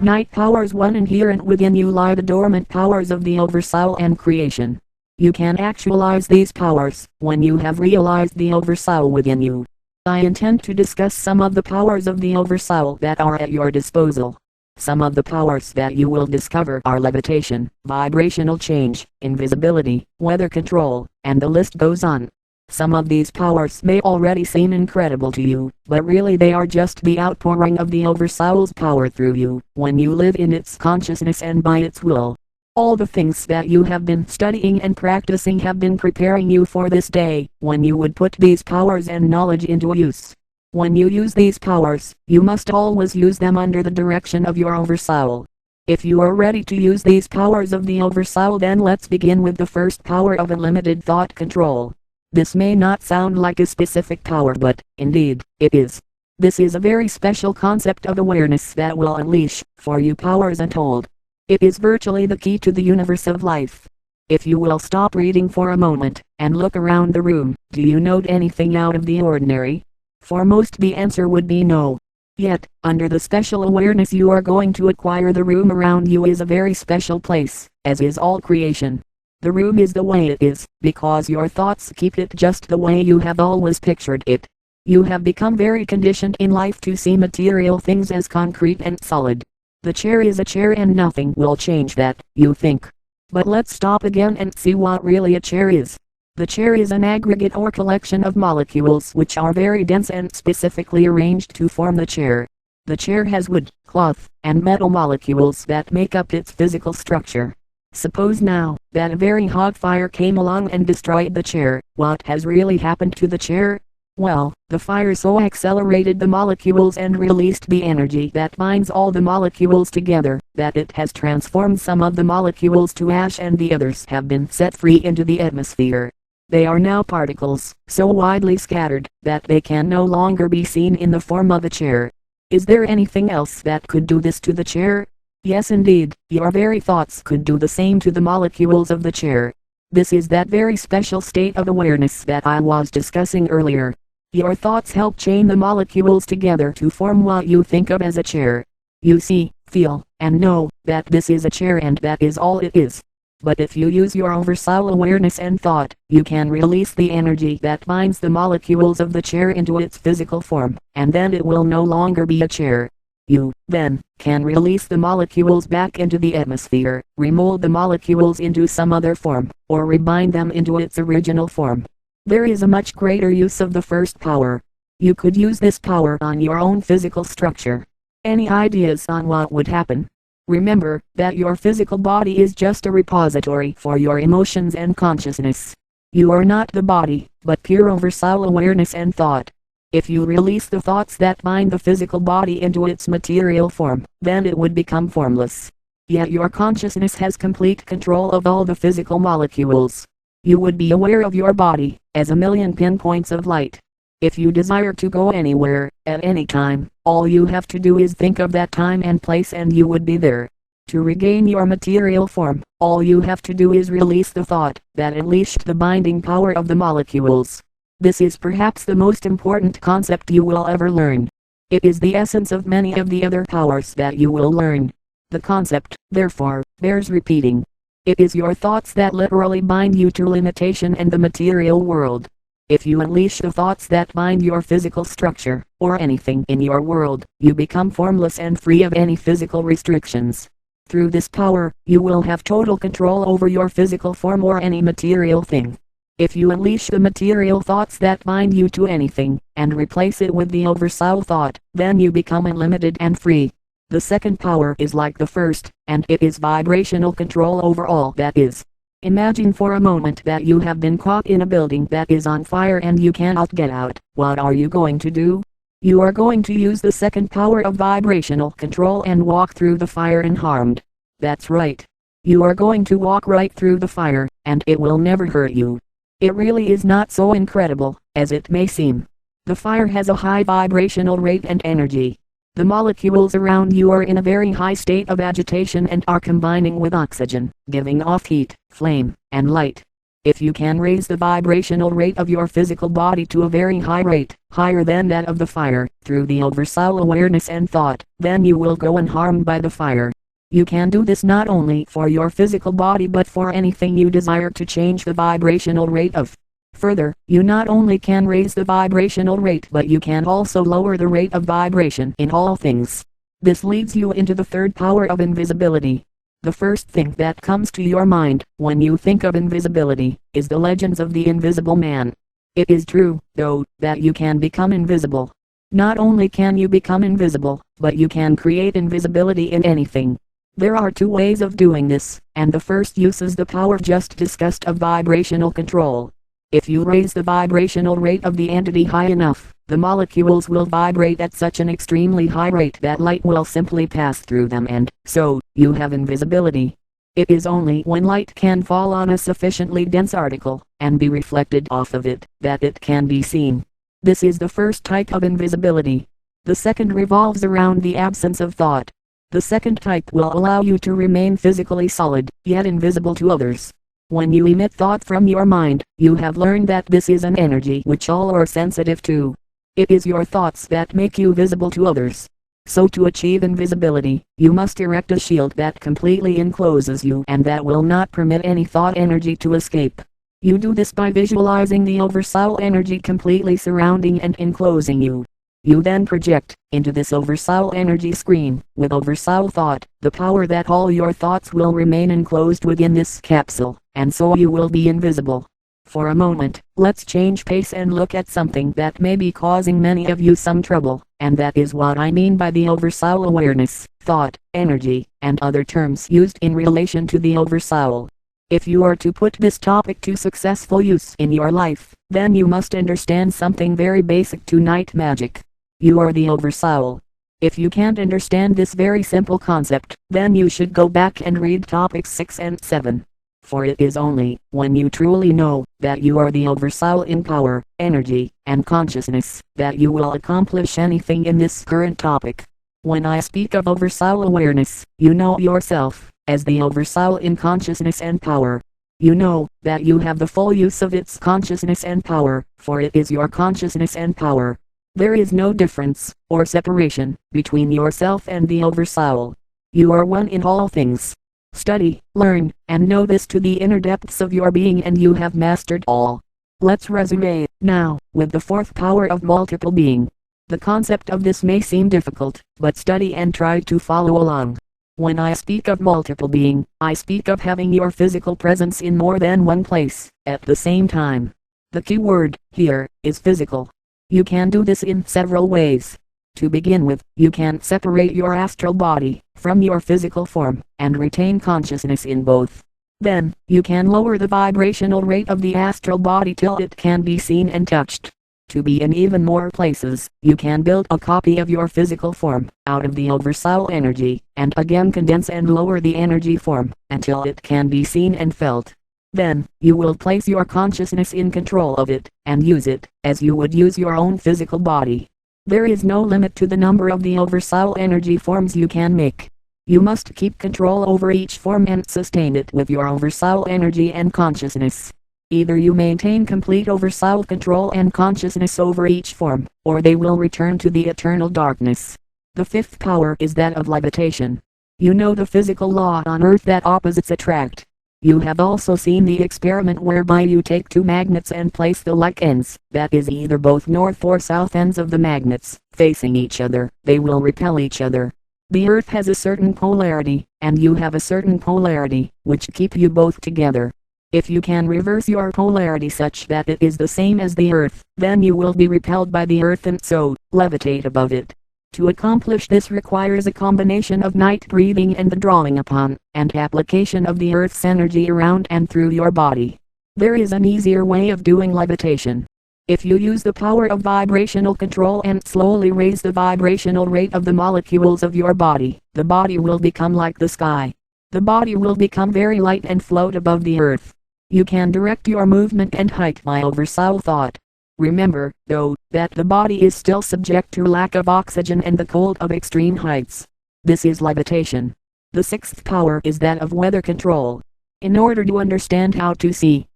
Night powers 1. Inherent within you lie the dormant powers of the Oversoul and creation. You can actualize these powers when you have realized the Oversoul within you. I intend to discuss some of the powers of the Oversoul that are at your disposal. Some of the powers that you will discover are levitation, vibrational change, invisibility, weather control, and the list goes on. Some of these powers may already seem incredible to you, but really they are just the outpouring of the Oversoul's power through you, when you live in its consciousness and by its will. All the things that you have been studying and practicing have been preparing you for this day, when you would put these powers and knowledge into use. When you use these powers, you must always use them under the direction of your Oversoul. If you are ready to use these powers of the Oversoul, then let's begin with the first power of unlimited thought control. This may not sound like a specific power, but, indeed, it is. This is a very special concept of awareness that will unleash, for you, powers untold. It is virtually the key to the universe of life. If you will stop reading for a moment, and look around the room, do you note anything out of the ordinary? For most the answer would be no. Yet, under the special awareness you are going to acquire, the room around you is a very special place, as is all creation. The room is the way it is, because your thoughts keep it just the way you have always pictured it. You have become very conditioned in life to see material things as concrete and solid. The chair is a chair and nothing will change that, you think. But let's stop again and see what really a chair is. The chair is an aggregate or collection of molecules which are very dense and specifically arranged to form the chair. The chair has wood, cloth, and metal molecules that make up its physical structure. Suppose now, that a very hot fire came along and destroyed the chair. What has really happened to the chair? Well, the fire so accelerated the molecules and released the energy that binds all the molecules together, that it has transformed some of the molecules to ash and the others have been set free into the atmosphere. They are now particles, so widely scattered, that they can no longer be seen in the form of a chair. Is there anything else that could do this to the chair? Yes, indeed, your very thoughts could do the same to the molecules of the chair. This is that very special state of awareness that I was discussing earlier. Your thoughts help chain the molecules together to form what you think of as a chair. You see, feel, and know that this is a chair, and that is all it is. But if you use your Oversoul awareness and thought, you can release the energy that binds the molecules of the chair into its physical form, and then it will no longer be a chair. You, then, can release the molecules back into the atmosphere, remold the molecules into some other form, or rebind them into its original form. There is a much greater use of the first power. You could use this power on your own physical structure. Any ideas on what would happen? Remember that your physical body is just a repository for your emotions and consciousness. You are not the body, but pure Oversoul awareness and thought. If you release the thoughts that bind the physical body into its material form, then it would become formless. Yet your consciousness has complete control of all the physical molecules. You would be aware of your body, as a million pinpoints of light. If you desire to go anywhere, at any time, all you have to do is think of that time and place and you would be there. To regain your material form, all you have to do is release the thought that unleashed the binding power of the molecules. This is perhaps the most important concept you will ever learn. It is the essence of many of the other powers that you will learn. The concept, therefore, bears repeating. It is your thoughts that literally bind you to limitation and the material world. If you unleash the thoughts that bind your physical structure, or anything in your world, you become formless and free of any physical restrictions. Through this power, you will have total control over your physical form or any material thing. If you unleash the material thoughts that bind you to anything, and replace it with the Oversoul thought, then you become unlimited and free. The second power is like the first, and it is vibrational control over all that is. Imagine for a moment that you have been caught in a building that is on fire and you cannot get out. What are you going to do? You are going to use the second power of vibrational control and walk through the fire unharmed. That's right. You are going to walk right through the fire, and it will never hurt you. It really is not so incredible, as it may seem. The fire has a high vibrational rate and energy. The molecules around you are in a very high state of agitation and are combining with oxygen, giving off heat, flame, and light. If you can raise the vibrational rate of your physical body to a very high rate, higher than that of the fire, through the oversoul awareness and thought, then you will go unharmed by the fire. You can do this not only for your physical body but for anything you desire to change the vibrational rate of. Further, you not only can raise the vibrational rate but you can also lower the rate of vibration in all things. This leads you into the third power of invisibility. The first thing that comes to your mind, when you think of invisibility, is the legends of the invisible man. It is true, though, that you can become invisible. Not only can you become invisible, but you can create invisibility in anything. There are two ways of doing this, and the first uses the power just discussed of vibrational control. If you raise the vibrational rate of the entity high enough, the molecules will vibrate at such an extremely high rate that light will simply pass through them and, so, you have invisibility. It is only when light can fall on a sufficiently dense article, and be reflected off of it, that it can be seen. This is the first type of invisibility. The second revolves around the absence of thought. The second type will allow you to remain physically solid, yet invisible to others. When you emit thought from your mind, you have learned that this is an energy which all are sensitive to. It is your thoughts that make you visible to others. So to achieve invisibility, you must erect a shield that completely encloses you and that will not permit any thought energy to escape. You do this by visualizing the oversoul energy completely surrounding and enclosing you. You then project, into this oversoul energy screen, with oversoul thought, the power that all your thoughts will remain enclosed within this capsule, and so you will be invisible. For a moment, let's change pace and look at something that may be causing many of you some trouble, and that is what I mean by the oversoul awareness, thought, energy, and other terms used in relation to the oversoul. If you are to put this topic to successful use in your life, then you must understand something very basic to night magic. You are the oversoul. If you can't understand this very simple concept, then you should go back and read topics 6 and 7. For it is only when you truly know that you are the oversoul in power, energy, and consciousness, that you will accomplish anything in this current topic. When I speak of oversoul awareness, you know yourself as the oversoul in consciousness and power. You know that you have the full use of its consciousness and power, for it is your consciousness and power. There is no difference, or separation, between yourself and the oversoul. You are one in all things. Study, learn, and know this to the inner depths of your being and you have mastered all. Let's resume, now, with the fourth power of multiple being. The concept of this may seem difficult, but study and try to follow along. When I speak of multiple being, I speak of having your physical presence in more than one place, at the same time. The key word, here, is physical. You can do this in several ways. To begin with, you can separate your astral body from your physical form, and retain consciousness in both. Then, you can lower the vibrational rate of the astral body till it can be seen and touched. To be in even more places, you can build a copy of your physical form, out of the oversoul energy, and again condense and lower the energy form, until it can be seen and felt. Then, you will place your consciousness in control of it, and use it, as you would use your own physical body. There is no limit to the number of the oversoul energy forms you can make. You must keep control over each form and sustain it with your oversoul energy and consciousness. Either you maintain complete oversoul control and consciousness over each form, or they will return to the eternal darkness. The fifth power is that of levitation. You know the physical law on earth that opposites attract. You have also seen the experiment whereby you take two magnets and place the like ends, that is either both north or south ends of the magnets, facing each other. They will repel each other. The earth has a certain polarity, and you have a certain polarity, which keep you both together. If you can reverse your polarity such that it is the same as the earth, then you will be repelled by the earth and so, levitate above it. To accomplish this requires a combination of night breathing and the drawing upon, and application of the earth's energy around and through your body. There is an easier way of doing levitation. If you use the power of vibrational control and slowly raise the vibrational rate of the molecules of your body, the body will become like the sky. The body will become very light and float above the earth. You can direct your movement and height by oversoul thought. Remember, though, that the body is still subject to lack of oxygen and the cold of extreme heights. This is levitation. The sixth power is that of weather control. In order to understand how to see,